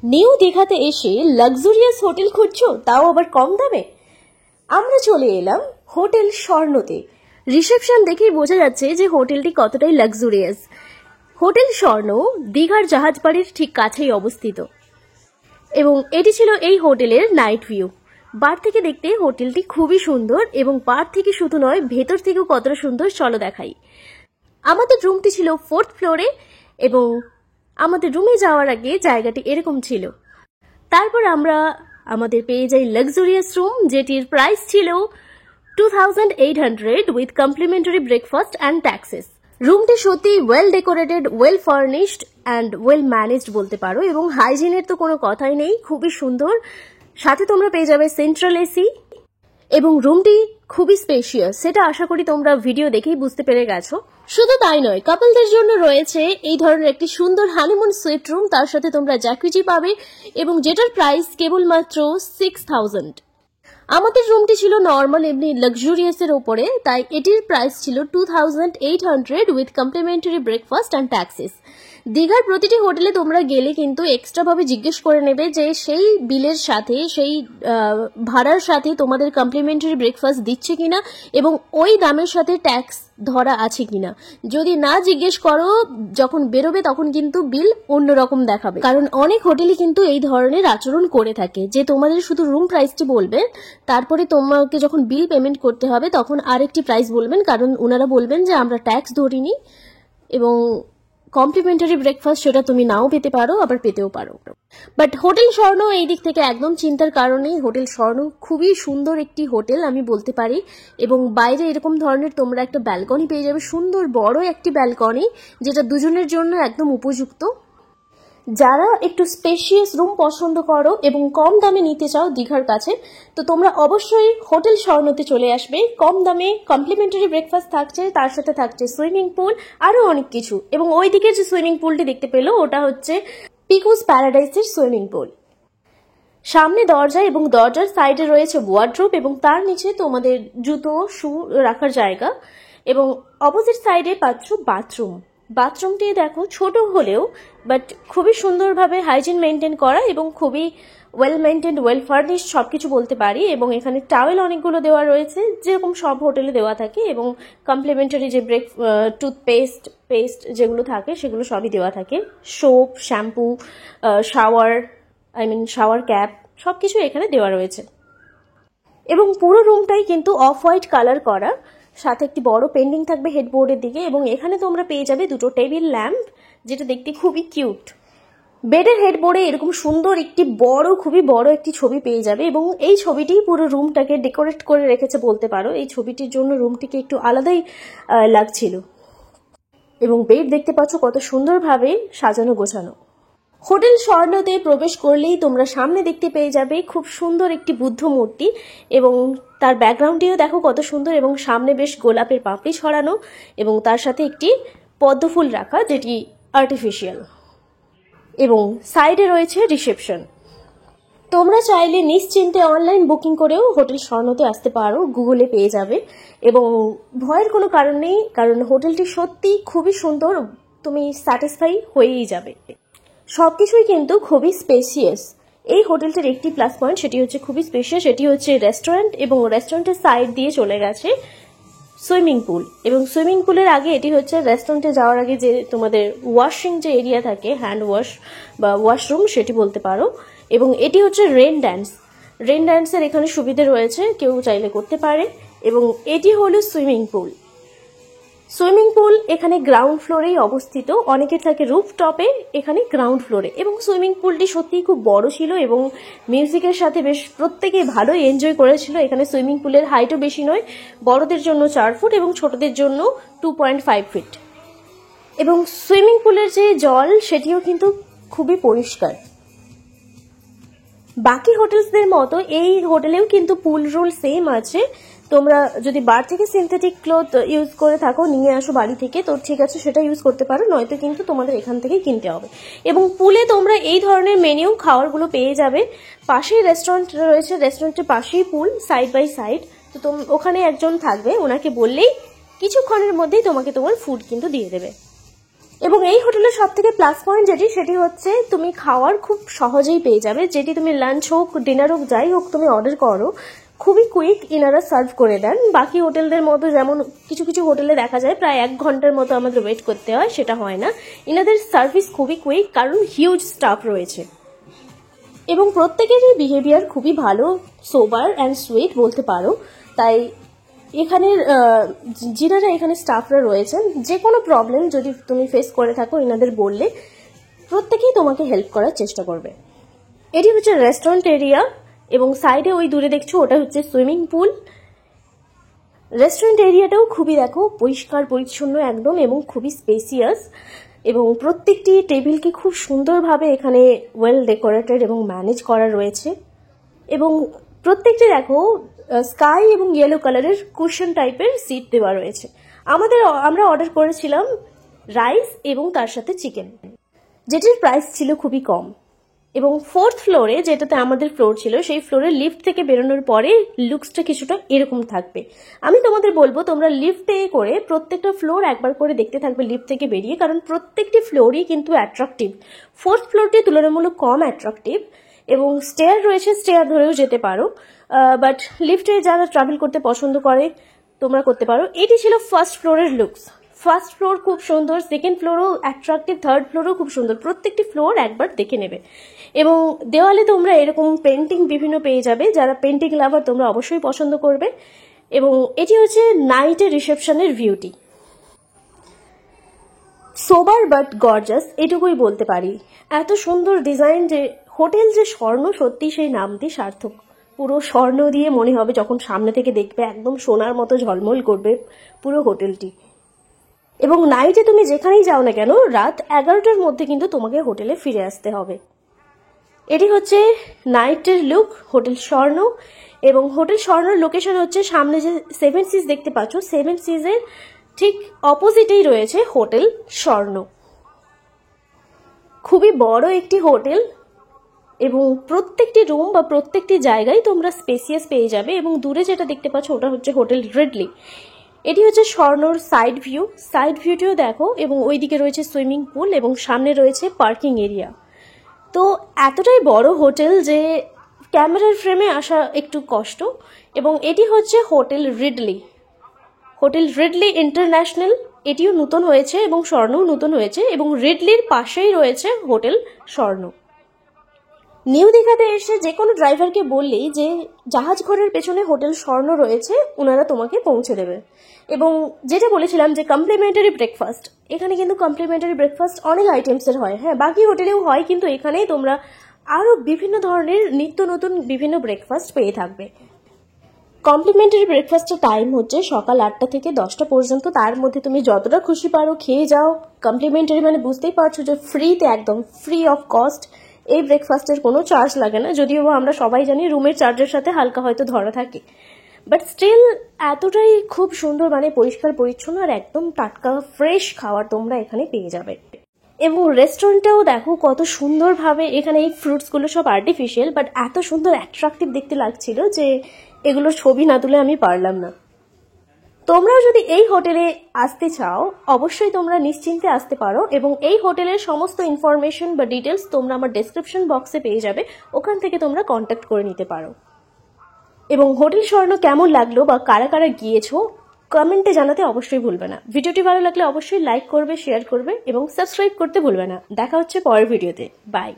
New দীঘাতে এসে luxurious hotel খুঁজছো, তাও আবার কম দামে? আমরা চলে এলাম হোটেল স্বর্ণতে। রিসেপশন দেখেই বোঝা যাচ্ছে যে হোটেলটি কতটাই লাক্সুরিয়াস। হোটেল স্বর্ণ দীঘার জাহাজবাড়ির ঠিক কাছেই অবস্থিত এবং এটি ছিল এই হোটেলের নাইট ভিউ। বার থেকে দেখতে হোটেলটি খুবই সুন্দর এবং বার থেকে শুধু নয়, ভেতর থেকেও কতটা সুন্দর চলো দেখাই। আমাদের রুমটি ছিল 4th ফ্লোরে এবং আমাদের রুমে যাওয়ার আগে জায়গাটি এরকম ছিল। তারপর আমরা আমাদের পেয়ে যাই লাক্সুরিয়াস রুম, যেটির প্রাইস ছিল 2800 with complimentary breakfast and taxes. রুমটি সত্যি well decorated, well furnished and well managed বলতে পারো, এবং হাইজিনের তো কোনো কথাই নেই, খুবই সুন্দর। সাথে তোমরা পেয়ে যাবে সেন্ট্রাল এসি এবং রুমটি খুবই স্পেশিয়াস, সেটা আশা করি তোমরা ভিডিও দেখেই বুঝতে পেরে গেছো। শুধু তাই নয়, কাপলদের জন্য রয়েছে এই ধরনের একটি সুন্দর হানিমুন সুইট রুম, তার সাথে তোমরা জ্যাকুজি পাবে এবং যেটার প্রাইস কেবলমাত্র 6000। আমাদের রুমটি ছিল নর্মাল এমনি লাক্সুরিয়াসের ওপরে, তাই এটির প্রাইস ছিল 2800 with complimentary breakfast and taxes. দীঘার প্রতিটি হোটেলে তোমরা গেলে কিন্তু এক্সট্রা ভাবে জিজ্ঞেস করে নেবে যে সেই বিলের সাথে, সেই ভাড়ার সাথে তোমাদের কমপ্লিমেন্টারি ব্রেকফাস্ট দিচ্ছে কিনা এবং ওই দামের সাথে ট্যাক্স ধরা আছে কিনা। যদি না জিজ্ঞেস করো, যখন বেরোবে তখন কিন্তু বিল অন্যরকম দেখাবে, কারণ অনেক হোটেলই কিন্তু এই ধরনের আচরণ করে থাকে যে তোমাদের শুধু রুম প্রাইসটি বলবে, তারপরে তোমাকে যখন বিল পেমেন্ট করতে হবে তখন আরেকটি প্রাইস বলবেন, কারণ ওনারা বলবেন যে আমরা ট্যাক্স ধরিনি এবং কমপ্লিমেন্টারি ব্রেকফাস্ট সেটা তুমি নাও পেতে পারো, আবার পেতেও পারো। বাট হোটেল স্বর্ণ এই দিক থেকে একদম চিন্তার কারণেই। হোটেল স্বর্ণ খুবই সুন্দর একটি হোটেল আমি বলতে পারি, এবং বাইরে এরকম ধরনের তোমরা একটা ব্যালকনি পেয়ে যাবে, সুন্দর বড় একটি ব্যালকনি, যেটা দুজনের জন্য একদম উপযুক্ত। যারা একটু স্পেশিয়াস রুম পছন্দ করো এবং কম দামে নিতে চাও দীঘার কাছে, তো তোমরা অবশ্যই হোটেল স্বর্ণতে চলে আসবে। কম দামে কমপ্লিমেন্টারি ব্রেকফাস্ট থাকছে, তার সাথে থাকছে সুইমিং পুল, আরো অনেক কিছু। এবং ওই দিকে যে সুইমিং পুলটি দেখতে পেলো ওটা হচ্ছে পিকুস প্যারাডাইসের সুইমিং পুল। সামনে দরজা এবং দরজার সাইডে রয়েছে ওয়ার্ড্রোব এবং তার নিচে তোমাদের জুতো শু রাখার জায়গা, এবং অপোজিট সাইডে পাচ্ছ বাথরুম। বাথরুমটি দেখো ছোট হলেও বাট খুবই সুন্দরভাবে হাইজিন মেনটেন করা এবং খুবই ওয়েল মেনটেন, ওয়েল ফার্নিশড সবকিছু বলতে পারি। এবং এখানে টাওয়েল অনেকগুলো দেওয়া রয়েছে, যেরকম সব হোটেলে দেওয়া থাকে, এবং কমপ্লিমেন্টারি যে পেস্ট যেগুলো থাকে সেগুলো সবই দেওয়া থাকে। সোপ, শ্যাম্পু, শাওয়ার ক্যাপ সবকিছু এখানে দেওয়া রয়েছে। এবং পুরো রুমটাই কিন্তু অফ হোয়াইট কালার করা, সাথে একটি বড় পেন্ডিং থাকবে হেডবোর্ডের দিকে, এবং এখানে তোমরা পেয়ে যাবে দুটো টেবিল ল্যাম্প, যেটা দেখতে খুবই কিউট। বেডের হেডবোর্ডে এরকম সুন্দর একটি খুবই বড় একটি ছবি পেয়ে যাবে, এবং এই ছবিটি পুরো রুমটাকে ডেকোরেট করে রেখেছে বলতে পারো। এই ছবিটির জন্য রুমটিকে একটু আলাদাই লাগছিল। এবং বেড দেখতে পাচ্ছ কত সুন্দরভাবে সাজানো গোছানো। হোটেল স্বর্ণতে প্রবেশ করলেই তোমরা সামনে দেখতে পেয়ে যাবে খুব সুন্দর একটি বুদ্ধ মূর্তি, এবং তার ব্যাকগ্রাউন্ডটিও দেখো কত সুন্দর, এবং সামনে বেশ গোলাপের পাপড়ি ছড়ানো এবং তার সাথে একটি পদ্মফুল রাখা, যেটি আর্টিফিশিয়াল। এবং সাইডে রয়েছে রিসেপশন। তোমরা চাইলে নিশ্চিন্তে অনলাইন বুকিং করেও হোটেল স্বর্ণতে আসতে পারো, গুগলে পেয়ে যাবে, এবং ভয়ের কোনো কারণ নেই, কারণ হোটেলটি সত্যি খুবই সুন্দর, তুমি স্যাটিসফাই হয়েই যাবে। সবকিছুই কিন্তু খুবই স্পেসিয়াস। এই হোটেলটির একটি প্লাস পয়েন্ট, সেটি হচ্ছে খুবই স্পেশিয়াস, সেটি হচ্ছে রেস্টুরেন্ট, এবং রেস্টুরেন্টের সাইড দিয়ে চলে গেছে সুইমিং পুল, এবং সুইমিং পুলের আগে এটি হচ্ছে রেস্টুরেন্টে যাওয়ার আগে যে তোমাদের ওয়াশিং যে এরিয়া থাকে, হ্যান্ড ওয়াশ বা ওয়াশরুম সেটি বলতে পারো। এবং এটি হচ্ছে রেন ড্যান্সের এখানে সুবিধে রয়েছে, কেউ চাইলে করতে পারে। এবং এটি হলো সুইমিং পুল এখানে গ্রাউন্ড ফ্লোরেই অবস্থিত, অনেকের থাকে রুফটপে, এখানে গ্রাউন্ড ফ্লোরে। এবং সুইমিং পুলটি সত্যিই খুব বড় ছিল এবং মিউজিকের সাথে বেশ প্রত্যেকে ভালোই এনজয় করেছিল। এখানে সুইমিং পুলের হাইটও বেশি নয়, বড়দের জন্য 4 ফুট এবং ছোটদের জন্য 2.5 ফিট। এবং সুইমিং পুলের যে জল সেটিও কিন্তু খুবই পরিষ্কার। বাকি হোটেলসদের মতো এই হোটেলেও কিন্তু পুল রুল সেম আছে। তোমরা যদি বার থেকে সিনথেটিক ক্লথ ইউজ করে থাকো, নিয়ে আসো বাড়ি থেকে, তো ঠিক আছে সেটা ইউজ করতে পারো, নয়তো কিন্তু তোমাদের এখান থেকে কিনতে হবে। এবং পুলে তোমরা এই ধরনের মেনু খাবারগুলো পেয়ে যাবে। পাশেই রেস্টুরেন্ট রয়েছে, রেস্টুরেন্টের পাশেই পুল, সাইড বাই সাইড। তো ওখানে একজন থাকবে, ওনাকে বললেই কিছুক্ষণের মধ্যেই তোমাকে তোমার ফুড কিন্তু দিয়ে দেবে। এবং এই হোটেলের সব থেকে প্লাস পয়েন্ট সেটি হচ্ছে তুমি খাওয়ার খুব সহজেই পেয়ে যাবে, যেটি তুমি লাঞ্চ হোক ডিনার হোক যাই হোক তুমি অর্ডার করো, খুবই কুইক ইনারা সার্ভ করে দেন। বাকি হোটেলদের মতো যেমন কিছু কিছু হোটেলে দেখা যায় প্রায় 1 ঘন্টার মতো আমাদের ওয়েট করতে হয়, সেটা হয় না। ইনাদের সার্ভিস খুবই কুইক, কারণ হিউজ স্টাফ রয়েছে এবং প্রত্যেকেরই বিহেভিয়ার খুবই ভালো, সোবার অ্যান্ড সুইট বলতে পারো। তাই এখানের যিনারা এখানে স্টাফরা রয়েছেন, যে কোনো প্রবলেম যদি তুমি ফেস করে থাকো এনাদের বললে প্রত্যেকেই তোমাকে হেল্প করার চেষ্টা করবে। এটি হচ্ছে রেস্টুরেন্ট এরিয়া এবং সাইডে ওই দূরে দেখছো ওটা হচ্ছে সুইমিং পুল। রেস্টুরেন্ট এরিয়াটাও খুবই দেখো পরিষ্কার পরিচ্ছন্ন একদম এবং খুবই স্পেসিয়াস, এবং প্রত্যেকটি টেবিলকে খুব সুন্দরভাবে এখানে ওয়েল ডেকোরেটেড এবং ম্যানেজ করা রয়েছে। এবং প্রত্যেকটি দেখো স্কাই এবং ইয়েলো কালারের কুশন টাইপের সিট দেওয়া রয়েছে। আমরা অর্ডার করেছিলাম রাইস এবং তার সাথে চিকেন, যেটির প্রাইস ছিল খুবই কম। এবং 4th ফ্লোরে, যেটাতে আমাদের ফ্লোর ছিল, সেই ফ্লোরে লিফট থেকে বেরোনোর পরে লুকসটা কিছুটা এরকম থাকবে। আমি তোমাদের বলবো তোমরা লিফটে করে প্রত্যেকটা ফ্লোর একবার করে দেখতে থাকবে লিফট থেকে বেরিয়ে, কারণ প্রত্যেকটি ফ্লোরই কিন্তু অ্যাট্রাকটিভ। 4th ফ্লোরটি তুলনামূলক কম অ্যাট্রাকটিভ এবং স্টেয়ার রয়েছে, স্টেয়ার ধরেও যেতে পারো, বাট লিফটে যারা ট্রাভেল করতে পছন্দ করে তোমরা করতে পারো। এটি ছিল 1st ফ্লোরের লুকস। 1st ফ্লোর খুব সুন্দর, 2nd ফ্লোরও অ্যাট্রাকটিভ, 3rd ফ্লোরও খুব সুন্দর। প্রত্যেকটি ফ্লোর একবার দেখে নেবে। এবং দেওয়ালে তোমরা এরকম পেন্টিং বিভিন্ন পেয়ে যাবে, যারা পেন্টিং লাভার তোমরা অবশ্যই পছন্দ করবে। এবং এটি হচ্ছে নাইটের রিসেপশনের ভিউটি। সোবার বাট গর্জাস, এটুকুই বলতে পারি। এত সুন্দর ডিজাইন যে হোটেল যে স্বর্ণ, সত্যি সেই নামটি সার্থক। পুরো স্বর্ণ দিয়ে মনে হবে যখন সামনে থেকে দেখবে, একদম সোনার মতো ঝলমল করবে পুরো হোটেলটি। এবং নাইটে তুমি যেখানেই যাও না কেন রাত 11টার মধ্যে কিন্তু তোমাকে হোটেলে ফিরে আসতে হবে। এটি হচ্ছে নাইটের লুক হোটেল স্বর্ণ। এবং হোটেল স্বর্ণর লোকেশন হচ্ছে সামনে যে 7 সিজ দেখতে পাচ্ছ, 7 সিজের ঠিক অপোজিটেই রয়েছে হোটেল স্বর্ণ। খুবই বড় একটি হোটেল এবং প্রত্যেকটি রুম বা প্রত্যেকটি জায়গায় তোমরা স্পেসিয়াস পেয়ে যাবে। এবং দূরে যেটা দেখতে পাচ্ছ ওটা হচ্ছে হোটেল রিডলি। এটি হচ্ছে স্বর্ণর সাইড ভিউ। সাইড ভিউটিও দেখো, এবং ওইদিকে রয়েছে সুইমিং পুল এবং সামনে রয়েছে পার্কিং এরিয়া। তো এতটাই বড় হোটেল যে ক্যামেরার ফ্রেমে আসা একটু কষ্ট। এবং এটি হচ্ছে hotel Ridley. Hotel Ridley international, এটিও নতুন হয়েছে এবং স্বর্ণও নতুন হয়েছে। এবং রিডলির পাশেই রয়েছে হোটেল স্বর্ণ। নিউ দীঘাতে এসে যে কোনো ড্রাইভারকে বললেই যে জাহাজ ঘরের পেছনে হোটেল স্বর্ণ রয়েছে, ওনারা তোমাকে পৌঁছে দেবে। এবং যেটা বলেছিলাম যে কমপ্লিমেন্টারি ব্রেকফাস্ট, এখানে কিন্তু কমপ্লিমেন্টারি ব্রেকফাস্ট অনেক আইটেমসের হয়। হ্যাঁ, বাকি হোটেলেও হয়, কিন্তু এখানেই তোমরা আরও বিভিন্ন ধরনের নিত্য নতুন বিভিন্ন ব্রেকফাস্ট পেয়ে থাকবে। কমপ্লিমেন্টারি ব্রেকফাস্টের টাইম হচ্ছে সকাল 8টা থেকে 10টা পর্যন্ত। তার মধ্যে তুমি যতটা খুশি পারো খেয়ে যাও। কমপ্লিমেন্টারি মানে বুঝতেই পারছো যে ফ্রিতে, একদম ফ্রি অফ কস্ট। এই ব্রেকফাস্টের কোনো চার্জ লাগে না, যদিও আমরা সবাই জানি রুমের চার্জের সাথে হালকা হয়তো ধরা থাকে, বাট স্টিল এতটাই খুব সুন্দর, মানে পরিষ্কার পরিচ্ছন্ন আর একদম টাটকা ফ্রেশ খাবার তোমরা এখানে পেয়ে যাবে। এবং রেস্টুরেন্টটাও দেখো কত সুন্দরভাবে, এখানে এই ফ্রুটসগুলো সব আর্টিফিশিয়াল, বাট এত সুন্দর অ্যাট্রাকটিভ দেখতে লাগছিল যে এগুলো ছবি না তুলে আমি পারলাম না। তোমরাও যদি এই হোটেলে আসতে চাও অবশ্যই তোমরা নিশ্চিন্তে আসতে পারো। এবং এই হোটেলের সমস্ত ইনফরমেশন বা ডিটেলস তোমরা আমার ডেসক্রিপশন বক্সে পেয়ে যাবে, ওখান থেকে তোমরা কন্ট্যাক্ট করে নিতে পারো। এবং হোটেল স্বর্ণ কেমন লাগলো বা কারা কারা গিয়েছো কমেন্টে জানাতে অবশ্যই ভুলবে না। ভিডিওটি ভালো লাগলে অবশ্যই লাইক করবে, শেয়ার করবে এবং সাবস্ক্রাইব করতে ভুলবে না। দেখা হচ্ছে পরের ভিডিওতে। বাই।